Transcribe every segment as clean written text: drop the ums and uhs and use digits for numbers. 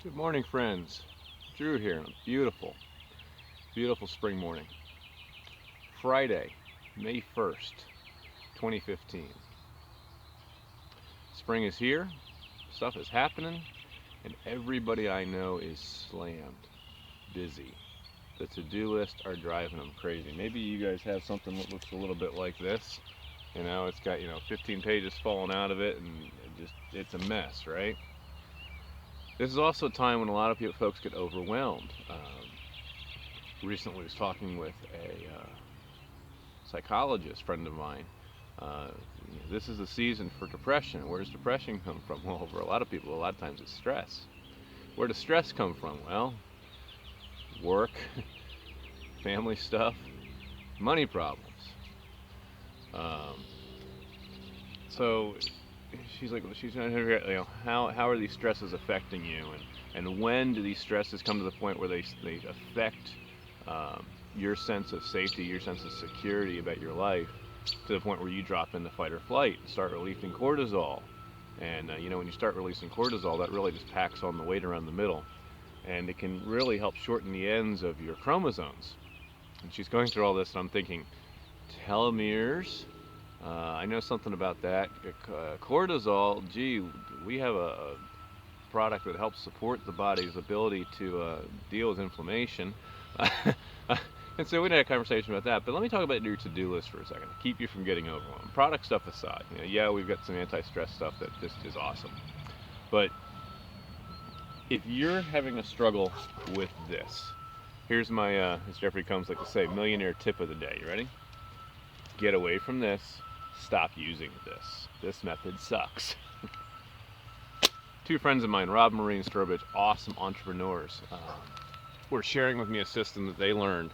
Good morning, friends. Drew here on a beautiful, beautiful spring morning. Friday, May 1st, 2015. Spring is here, stuff is happening, and everybody I know is slammed, busy. The to-do list are driving them crazy. Maybe you guys have something that looks a little bit like this. It's got, 15 pages falling out of it, and it's a mess, right? This is also a time when a lot of folks get overwhelmed. Recently was talking with a psychologist friend of mine. Uh, this is the season for depression. Where does depression come from? Well, for a lot of people, a lot of times it's stress. Where does stress come from? Well, work, family stuff, money problems. Um, so she's like, well, she's not here. How are these stresses affecting you, and when do these stresses come to the point where they affect your sense of safety, your sense of security about your life, to the point where you drop into fight or flight and start releasing cortisol. And when you start releasing cortisol, that really just packs on the weight around the middle, and it can really help shorten the ends of your chromosomes. And she's going through all this, and I'm thinking, telomeres. I know something about that. Cortisol, gee, we have a product that helps support the body's ability to deal with inflammation. And so we had a conversation about that. But let me talk about your to-do list for a second. Keep you from getting overwhelmed. Product stuff aside, yeah, we've got some anti-stress stuff that just is awesome. But if you're having a struggle with this, here's my, as Jeffrey Combs like to say, millionaire tip of the day. You ready? Get away from this. Stop using this. This method sucks. Two friends of mine, Rob and Maureen Strobridge, awesome entrepreneurs, were sharing with me a system that they learned.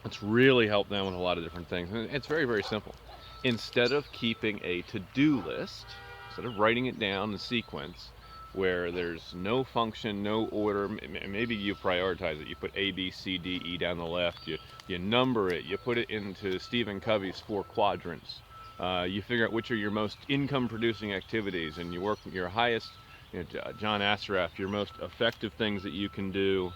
It's really helped them with a lot of different things. And it's very, very simple. Instead of keeping a to-do list, instead of writing it down in sequence, where there's no function, no order, maybe you prioritize it. You put A, B, C, D, E down the left. You number it. You put it into Stephen Covey's 4 quadrants. You figure out which are your most income-producing activities, and you work your highest. John Assaraf, your most effective things that you can do.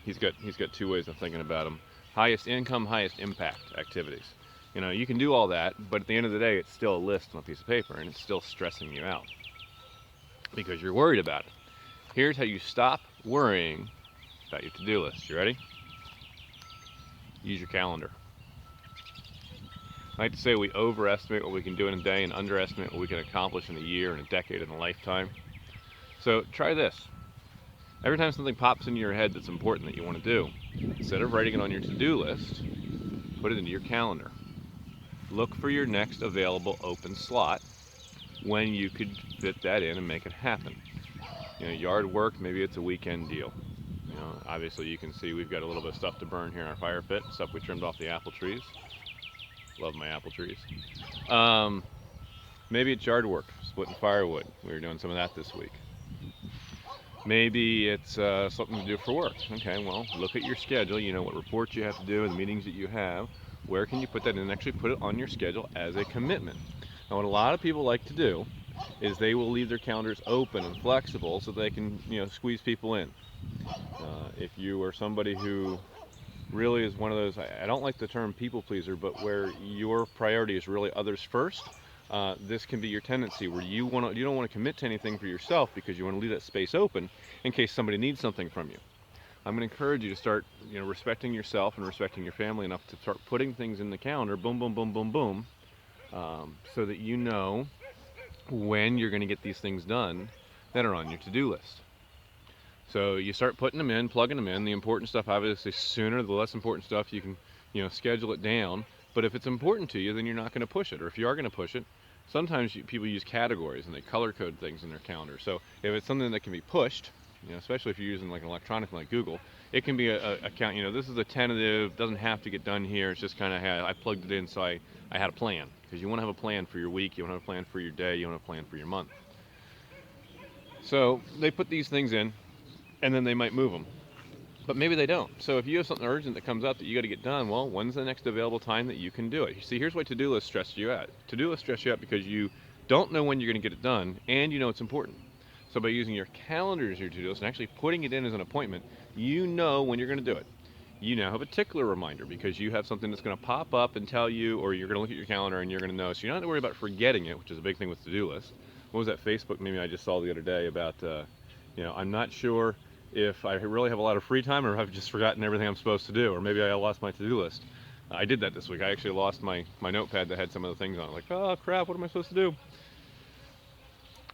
He's got 2 ways of thinking about them: highest income, highest impact activities. You can do all that, but at the end of the day, it's still a list on a piece of paper, and it's still stressing you out because you're worried about it. Here's how you stop worrying about your to-do list. You ready? Use your calendar. I like to say we overestimate what we can do in a day and underestimate what we can accomplish in a year, in a decade, in a lifetime. So try this. Every time something pops into your head that's important that you want to do, instead of writing it on your to-do list, put it into your calendar. Look for your next available open slot when you could fit that in and make it happen. Yard work, maybe it's a weekend deal. Obviously you can see we've got a little bit of stuff to burn here in our fire pit, stuff we trimmed off the apple trees. Love my apple trees. Maybe it's yard work, splitting firewood. We were doing some of that this week. Maybe it's something to do for work. Okay, well, look at your schedule. You know what reports you have to do and the meetings that you have. Where can you put that in and actually put it on your schedule as a commitment? Now, what a lot of people like to do is they will leave their calendars open and flexible so they can, squeeze people in. If you are somebody who really is one of those, I don't like the term people pleaser, but where your priority is really others first, this can be your tendency where you don't want to commit to anything for yourself because you want to leave that space open in case somebody needs something from you. I'm going to encourage you to start, respecting yourself and respecting your family enough to start putting things in the calendar, boom, boom, boom, boom, boom, so that you know when you're going to get these things done that are on your to-do list. So you start putting them in, plugging them in. The important stuff, obviously, sooner. The less important stuff, you can, schedule it down. But if it's important to you, then you're not going to push it. Or if you are going to push it, sometimes people use categories and they color code things in their calendar. So if it's something that can be pushed, especially if you're using like an electronic like Google, it can be a count. This is a tentative, doesn't have to get done here. It's just kind of, I plugged it in, so I had a plan. Because you want to have a plan for your week, you want to have a plan for your day, you want to have a plan for your month. So they put these things in, and then they might move them. But maybe they don't. So if you have something urgent that comes up that you got to get done, well, when's the next available time that you can do it? See, here's why to-do lists stress you out. To-do lists stress you out because you don't know when you're going to get it done, and it's important. So by using your calendar as your to-do list and actually putting it in as an appointment, you know when you're going to do it. You now have a tickler reminder because you have something that's going to pop up and tell you, or you're going to look at your calendar and you're going to know. So you don't have to worry about forgetting it, which is a big thing with to-do lists. What was that Facebook meme I just saw the other day about, I'm not sure if I really have a lot of free time or if I've just forgotten everything I'm supposed to do, or maybe I lost my to-do list. I did that this week. I actually lost my notepad that had some of the things on it. Like, oh crap, what am I supposed to do?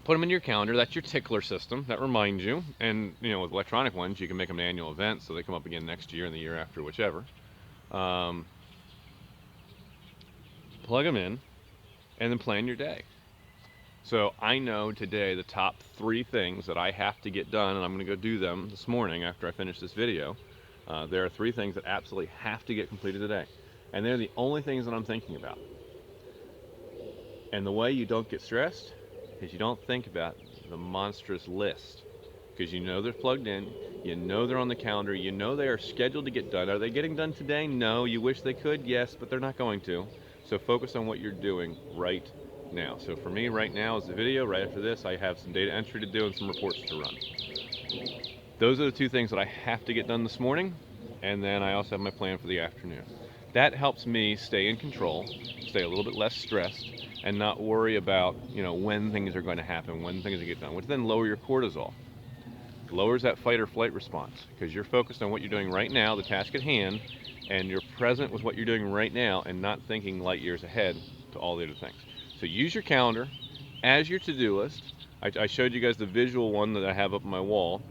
Put them in your calendar. That's your tickler system that reminds you. And with electronic ones, you can make them an annual event, so they come up again next year and the year after, whichever. Plug them in, and then plan your day. So I know today the top 3 things that I have to get done, and I'm going to go do them this morning after I finish this video. There are 3 things that absolutely have to get completed today, and they're the only things that I'm thinking about. And the way you don't get stressed is you don't think about the monstrous list, because you know they're plugged in, you know they're on the calendar, you know they are scheduled to get done. Are they getting done today? No. You wish they could? Yes, but they're not going to. So focus on what you're doing right now. So for me right now is the video. Right after this I have some data entry to do and some reports to run. Those are the 2 things that I have to get done this morning, and then I also have my plan for the afternoon. That helps me stay in control, stay a little bit less stressed, and not worry about when things are going to happen, when things are get done, which then lower your cortisol. It lowers that fight or flight response because you're focused on what you're doing right now, the task at hand, and you're present with what you're doing right now and not thinking light years ahead to all the other things. So use your calendar as your to-do list. I showed you guys the visual one that I have up on my wall,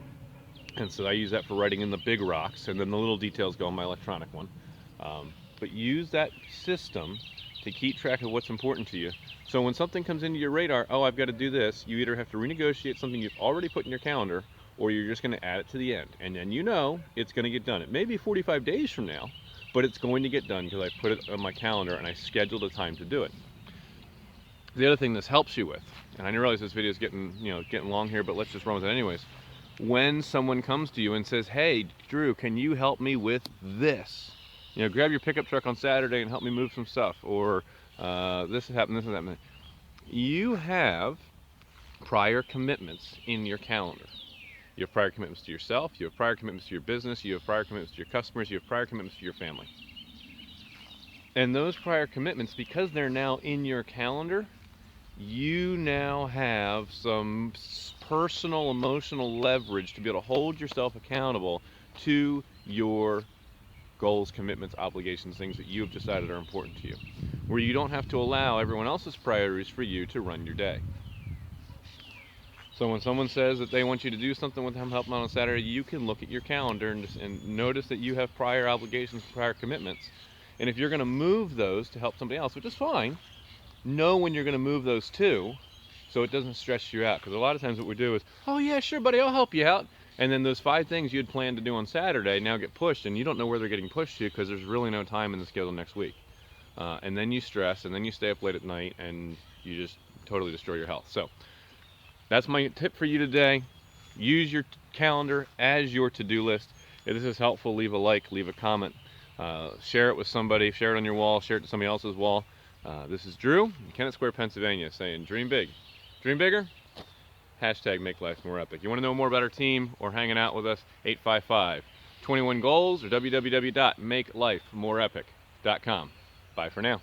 and so I use that for writing in the big rocks, and then the little details go on my electronic one. But use that system to keep track of what's important to you. So when something comes into your radar, oh, I've got to do this, you either have to renegotiate something you've already put in your calendar, or you're just going to add it to the end. And then it's going to get done. It may be 45 days from now, but it's going to get done because I put it on my calendar and I scheduled a time to do it. The other thing this helps you with, and I realize this video is getting long here, but let's just run with it anyways. When someone comes to you and says, hey, Drew, can you help me with this? Grab your pickup truck on Saturday and help me move some stuff, or this has happened, this has happened. You have prior commitments in your calendar. You have prior commitments to yourself, you have prior commitments to your business, you have prior commitments to your customers, you have prior commitments to your family. And those prior commitments, because they're now in your calendar, you now have some personal, emotional leverage to be able to hold yourself accountable to your goals, commitments, obligations, things that you have decided are important to you, where you don't have to allow everyone else's priorities for you to run your day. So when someone says that they want you to do something with them, help them out on Saturday, you can look at your calendar and notice that you have prior obligations, prior commitments. And if you're going to move those to help somebody else, which is fine, know when you're going to move those to, so it doesn't stress you out. Because a lot of times what we do is, oh yeah, sure buddy, I'll help you out. And then those 5 things you'd planned to do on Saturday now get pushed, and you don't know where they're getting pushed to because there's really no time in the schedule next week. And then you stress, and then you stay up late at night, and you just totally destroy your health. So that's my tip for you today. Use your calendar as your to-do list. If this is helpful, leave a like, leave a comment, share it with somebody, share it on your wall, share it to somebody else's wall. This is Drew in Kennett Square, Pennsylvania, saying dream big. Dream bigger? Hashtag make life more epic. You want to know more about our team or hanging out with us? 855-21 goals or www.makelifemoreepic.com. Bye for now.